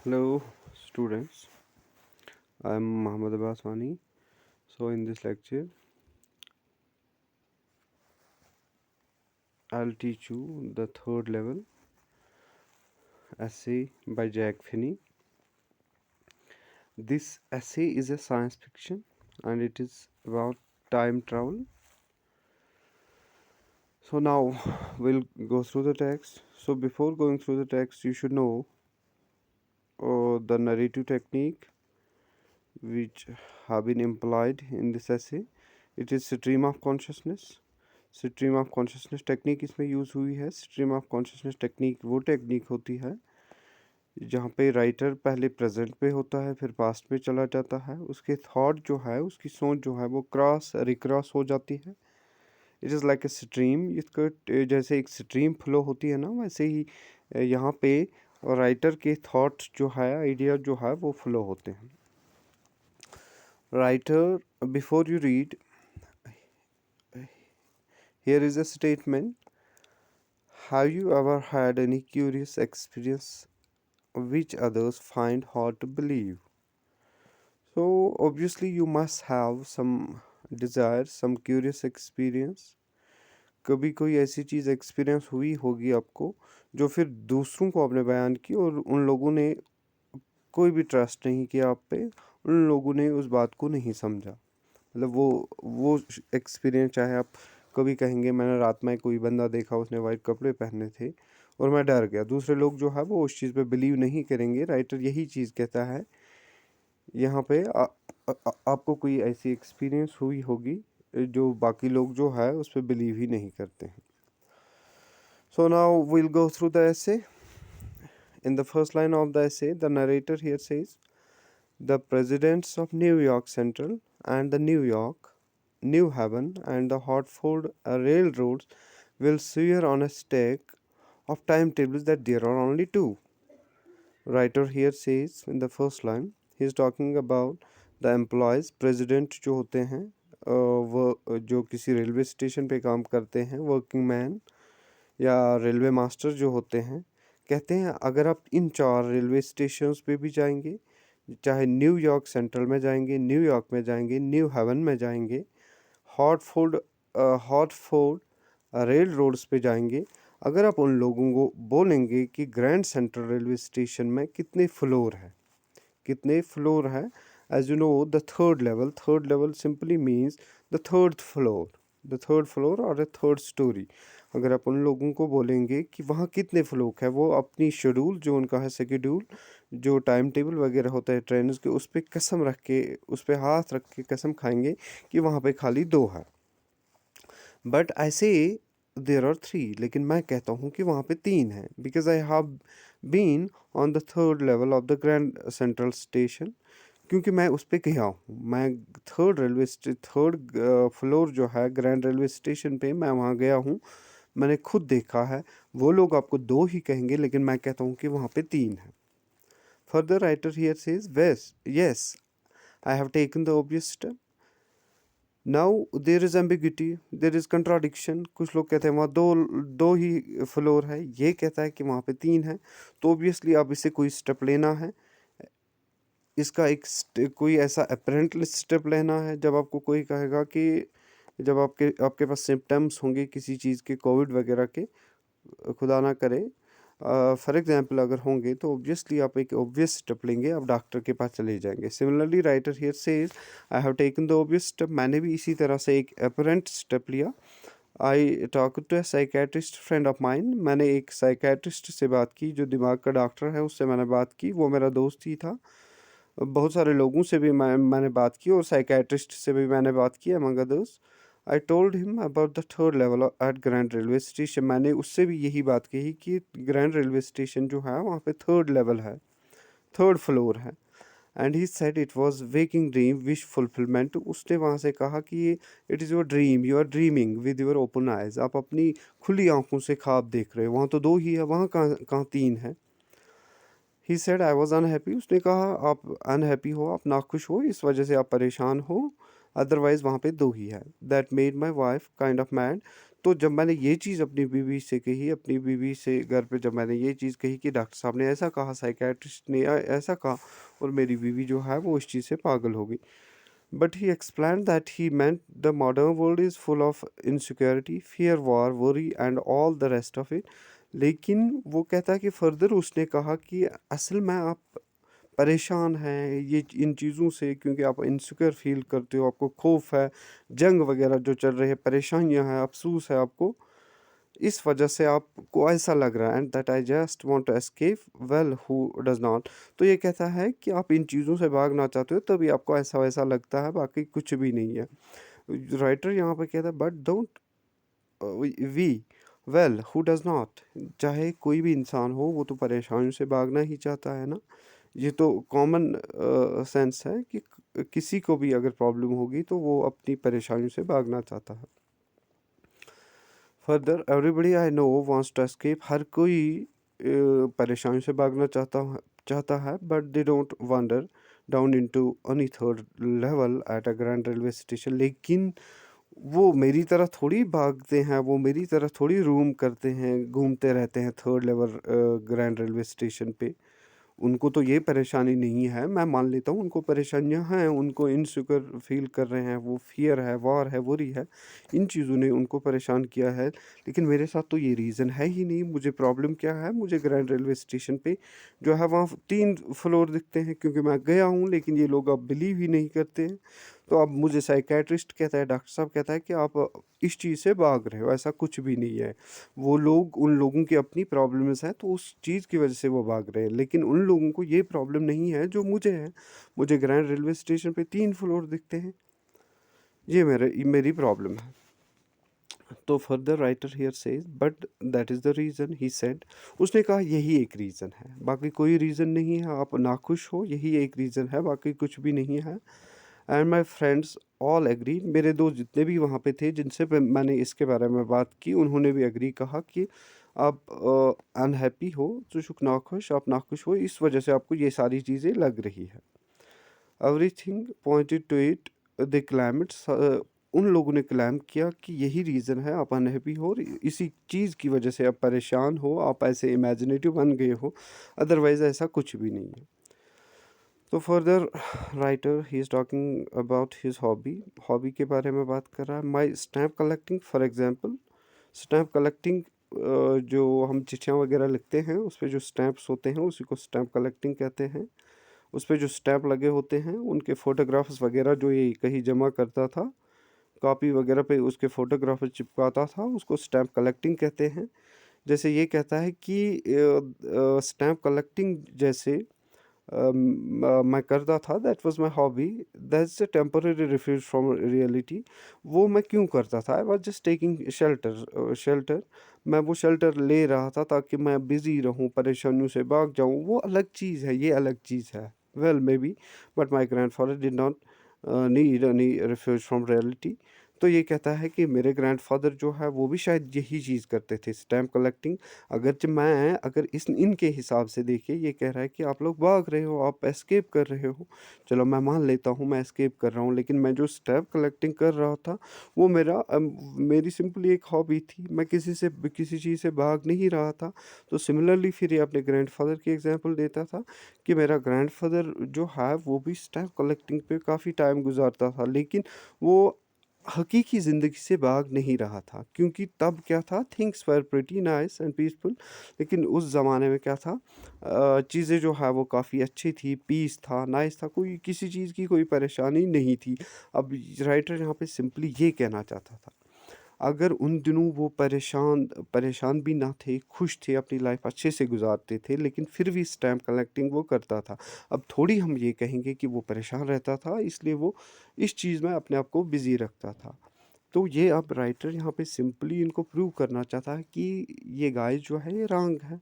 Hello, students. I'm Muhammad Abbaswani. So, in this lecture, I'll teach you the third level essay by Jack Finney. This essay is a science fiction and it is about time travel. So, now we'll go through the text. So, before going through the text, you should know the narrative technique which have been employed in this essay. It is stream of consciousness. Stream of consciousness technique इसमें use हुई है। Stream of consciousness technique वो technique होती है जहाँ पे writer पहले present पे होता है, फिर पास्ट पे चला जाता है, उसके थॉट जो है, उसकी सोच जो है वो क्रॉस रिक्रॉस हो जाती है। It is like a stream, इसका जैसे एक स्ट्रीम फ्लो होती है ना, वैसे ही यहाँ पे राइटर के थॉट जो है, आइडिया जो है वो फ्लो होते हैं। Writer, before you read, here is a statement. Have you ever had any curious experience which others find hard to believe? So, obviously, you must have some desire, some curious experience. कभी कोई ऐसी चीज़ experience हुई होगी आपको जो फिर दूसरों को आपने बयान की और उन लोगों ने कोई भी ट्रस्ट नहीं किया आप पे, उन लोगों ने उस बात को नहीं समझा। मतलब वो एक्सपीरियंस, चाहे आप कभी कहेंगे मैंने रात में कोई बंदा देखा, उसने वाइट कपड़े पहने थे और मैं डर गया, दूसरे लोग जो है वो उस चीज़ पे बिलीव नहीं करेंगे। राइटर यही चीज़ कहता है यहाँ पे आपको कोई ऐसी एक्सपीरियंस हुई होगी जो बाकी लोग जो है उस पर बिलीव ही नहीं करते हैं। So now we'll go through the essay. In the first line of the essay the narrator here says the presidents of New York Central and the New York, New Haven, and the Hartford railroads will swear on a stack of timetables that there are only two. Writer here says in the first line, he is talking about the employees. President जो होते हैं वो जो किसी railway station पे काम करते हैं, वर्किंग मैन या रेलवे मास्टर जो होते हैं, कहते हैं अगर आप इन 4 रेलवे स्टेशंस पे भी जाएंगे, चाहे न्यूयॉर्क सेंट्रल में जाएंगे, न्यूयॉर्क में जाएंगे, न्यू हेवन में जाएंगे, हॉटफोर्ड रेल रोड्स पे जाएंगे, अगर आप उन लोगों को बोलेंगे कि ग्रैंड सेंट्रल रेलवे स्टेशन में कितने फ्लोर है, as you know the third level simply means the third floor और द थर्ड स्टोरी। अगर आप उन लोगों को बोलेंगे कि वहाँ कितने फ्लोर है, वो अपनी शेड्यूल जो उनका है, शेड्यूल जो टाइम टेबल वगैरह होता है ट्रेन के, उस पर कसम रख के, उस पर हाथ रख के कसम खाएंगे कि वहाँ पे खाली 2 है। बट ऐसे देर आर 3, लेकिन मैं कहता हूँ कि वहाँ पे 3 है, because I have been on the third level of the Grand Central station, क्योंकि मैं उस पर गया हूँ। मैं थर्ड फ्लोर जो है ग्रैंड रेलवे स्टेशन पे, मैं वहाँ गया हूँ, मैंने खुद देखा है। वो लोग आपको 2 ही कहेंगे, लेकिन मैं कहता हूँ कि वहाँ पे 3 है। Further, writer here says, yes, I have taken the obvious step. Now there is ambiguity, there is contradiction. कुछ लोग कहते हैं वहाँ दो ही फ्लोर है, ये कहता है कि वहाँ पे 3 है, तो ऑब्वियसली आप इसे कोई स्टेप लेना है, इसका कोई ऐसा अपरेंट स्टेप लेना है। जब आपको कोई कहेगा कि जब आपके पास सिम्टम्स होंगे किसी चीज़ के, कोविड वगैरह के, खुदा ना करे, फॉर एग्जांपल अगर होंगे, तो ऑब्वियसली आप एक ऑब्वियस स्टेप लेंगे, आप डॉक्टर के पास चले जाएंगे। Similarly writer here says I have taken the obvious step, मैंने भी इसी तरह से एक अपरेंट स्टेप लिया। I talk to a psychiatrist friend of mine, मैंने एक साइकेट्रिस्ट से बात की, जो दिमाग का डॉक्टर है, उससे मैंने बात की, वो मेरा दोस्त ही था। बहुत सारे लोगों से भी मैंने बात की और साइकेट्रिस्ट से भी मैंने बात की, among others. I told him about the third level at Grand railway station, मैंने उससे भी यही बात कही कि ग्रैंड रेलवे स्टेशन जो है वहाँ पे थर्ड लेवल है, थर्ड फ्लोर है। And he said it was waking dream wish fulfilment, उसने वहाँ से कहा कि ये it is your dream, you are dreaming with your open eyes, आप अपनी खुली आंखों से ख्वाब देख रहे हो, वहाँ तो 2 ही है, वहाँ कहाँ 3 है। He said I was unhappy, उसने कहा आप अनहैप्पी हो, आप नाखुश हो, इस वजह से आप परेशान हो, अदरवाइज़ वहाँ पे 2 ही है। That made my wife kind of mad, तो जब मैंने ये चीज़ अपनी बीवी से कही, अपनी बीवी से घर पे जब मैंने ये चीज़ कही कि डॉक्टर साहब ने ऐसा कहा, साइकियाट्रिस्ट ने ऐसा कहा, और मेरी बीवी जो है वो इस चीज़ से पागल हो गई। But he explained that he meant the modern world is full of insecurity, fear, war, worry and all the rest of it. लेकिन वो कहता है कि फर्दर उसने कहा कि असल में आप परेशान हैं ये इन चीज़ों से, क्योंकि आप इनसिक्योर फील करते हो, आपको खौफ है, जंग वगैरह जो चल रही है, परेशानियां हैं, अफसोस है आपको, इस वजह से आपको ऐसा लग रहा है। And that I just want to escape, well who does not. तो ये कहता है कि आप इन चीज़ों से भागना चाहते हो तभी आपको ऐसा वैसा लगता है, बाकी कुछ भी नहीं है। राइटर यहाँ पे कहता है but don't we, well who does not, चाहे कोई भी इंसान हो वो तो परेशानियों से भागना ही चाहता है ना। ये तो कॉमन सेंस है कि किसी को भी अगर प्रॉब्लम होगी तो वो अपनी परेशानियों से भागना चाहता है। Further everybody I know wants to escape, हर कोई परेशानियों से भागना चाहता है, but they don't wonder down into any third level at a grand railway station. लेकिन वो मेरी तरह थोड़ी भागते हैं, वो मेरी तरह थोड़ी रूम करते हैं, घूमते रहते हैं third level grand railway station पे। उनको तो ये परेशानी नहीं है, मैं मान लेता हूँ उनको परेशानियाँ हैं, उनको इनसिक्योर फ़ील कर रहे हैं, वो फ़ियर है, वॉर है, वरी है, इन चीज़ों ने उनको परेशान किया है। लेकिन मेरे साथ तो ये रीज़न है ही नहीं। मुझे प्रॉब्लम क्या है, मुझे ग्रैंड रेलवे स्टेशन पे जो है वहाँ 3 फ्लोर दिखते हैं, क्योंकि मैं गया हूँ, लेकिन ये लोग अब बिलीव ही नहीं करते हैं। तो अब मुझे साइकियाट्रिस्ट कहता है, डॉक्टर साहब कहता है कि आप इस चीज़ से भाग रहे हो, ऐसा कुछ भी नहीं है। वो लोग, उन लोगों की अपनी प्रॉब्लम्स हैं, तो उस चीज़ की वजह से वो भाग रहे हैं, लेकिन उन लोगों को ये प्रॉब्लम नहीं है जो मुझे है। मुझे ग्रैंड रेलवे स्टेशन पे 3 फ्लोर दिखते हैं, ये मेरी प्रॉब्लम है। तो further writer here says but that is the reason he said, उसने कहा यही एक रीज़न है, बाकी कोई रीज़न नहीं है। आप नाखुश हो, यही एक रीज़न है, बाकी कुछ भी नहीं है। And my friends all agree, मेरे दोस्त जितने भी वहाँ पे थे जिनसे मैंने इसके बारे में बात की, उन्होंने भी एग्री कहा कि आप अनहैप्पी हो, तो शुक नाखुश, आप नाखुश हो, इस वजह से आपको ये सारी चीज़ें लग रही है। Everything pointed to it, the climate, उन लोगों ने क्लेम किया कि यही रीज़न है आप अनहैप्पी हो, और इसी चीज़ की वजह से आप परेशान हो, आप ऐसे इमेजिनेटिव बन गए हो, अदरवाइज़ ऐसा कुछ भी नहीं है। तो further writer he is talking about his hobby के बारे में बात कर रहा है। माई stamp collecting for example, stamp collecting, जो हम चिट्ठियाँ वगैरह लिखते हैं उस पे जो स्टैम्प्स होते हैं उसी को स्टैम्प कलेक्टिंग कहते हैं। उस पे जो स्टैम्प लगे होते हैं उनके फ़ोटोग्राफ्स वगैरह जो ये कहीं जमा करता था, कॉपी वगैरह पे उसके फ़ोटोग्राफ चिपकाता था, उसको स्टैम्प कलेक्टिंग कहते हैं। जैसे ये कहता है कि स्टैम्प कलेक्टिंग जैसे मैं करता था, that was my hobby, that's a temporary refuse from reality. वो मैं क्यों करता था, I was just taking shelter, मैं वो शेल्टर ले रहा था ताकि मैं बिजी रहूं, परेशानियों से भाग जाऊं, वो अलग चीज़ है, ये अलग चीज़ है। Well may be, but my grand father did not need any refuse from reality. तो ये कहता है कि मेरे ग्रैंडफ़ादर जो है वो भी शायद यही चीज़ करते थे, स्टैम्प कलेक्टिंग। अगर इस इनके हिसाब से देखिए, ये कह रहा है कि आप लोग भाग रहे हो, आप एस्केप कर रहे हो। चलो मैं मान लेता हूँ मैं एस्केप कर रहा हूँ, लेकिन मैं जो स्टैम्प कलेक्टिंग कर रहा था वो मेरी सिंपली एक हॉबी थी। मैं किसी चीज़ से भाग नहीं रहा था। तो सिमिलरली फिर ये अपने ग्रैंडफ़ादर की एग्ज़ाम्पल देता था कि मेरा ग्रैंडफ़ादर जो है वो भी स्टैम्प कलेक्टिंग पे काफ़ी टाइम गुज़ारता था, लेकिन वो हकीकी ज़िंदगी से भाग नहीं रहा था, क्योंकि तब क्या था, things were pretty nice and peaceful. लेकिन उस ज़माने में क्या था, चीज़ें जो है वो काफ़ी अच्छी थी, पीस था, नाइस था, कोई किसी चीज़ की कोई परेशानी नहीं थी। अब राइटर यहाँ पे सिंपली ये कहना चाहता था, अगर उन दिनों वो परेशान परेशान भी ना थे, खुश थे, अपनी लाइफ अच्छे से गुजारते थे, लेकिन फिर भी स्टैम्प कलेक्टिंग वो करता था। अब थोड़ी हम ये कहेंगे कि वो परेशान रहता था इसलिए वो इस चीज़ में अपने आप को बिज़ी रखता था। तो ये अब राइटर यहाँ पे सिंपली इनको प्रूव करना चाहता है कि ये गाय जो है ये रॉन्ग है,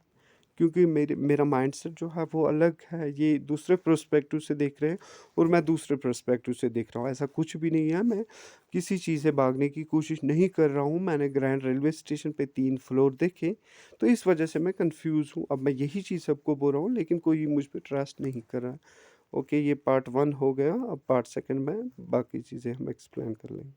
क्योंकि मेरा माइंडसेट जो है वो अलग है, ये दूसरे पर्सपेक्टिव से देख रहे हैं और मैं दूसरे पर्सपेक्टिव से देख रहा हूँ। ऐसा कुछ भी नहीं है, मैं किसी चीज़ से भागने की कोशिश नहीं कर रहा हूँ। मैंने ग्रैंड रेलवे स्टेशन पे 3 फ्लोर देखे, तो इस वजह से मैं कंफ्यूज हूँ। अब मैं यही चीज़ सबको बोल रहा हूँ, लेकिन कोई मुझ पे ट्रस्ट नहीं कर रहा है। ओके, ये पार्ट 1 हो गया, अब पार्ट 2 में बाकी चीज़ें हम एक्सप्लेन कर लेंगे।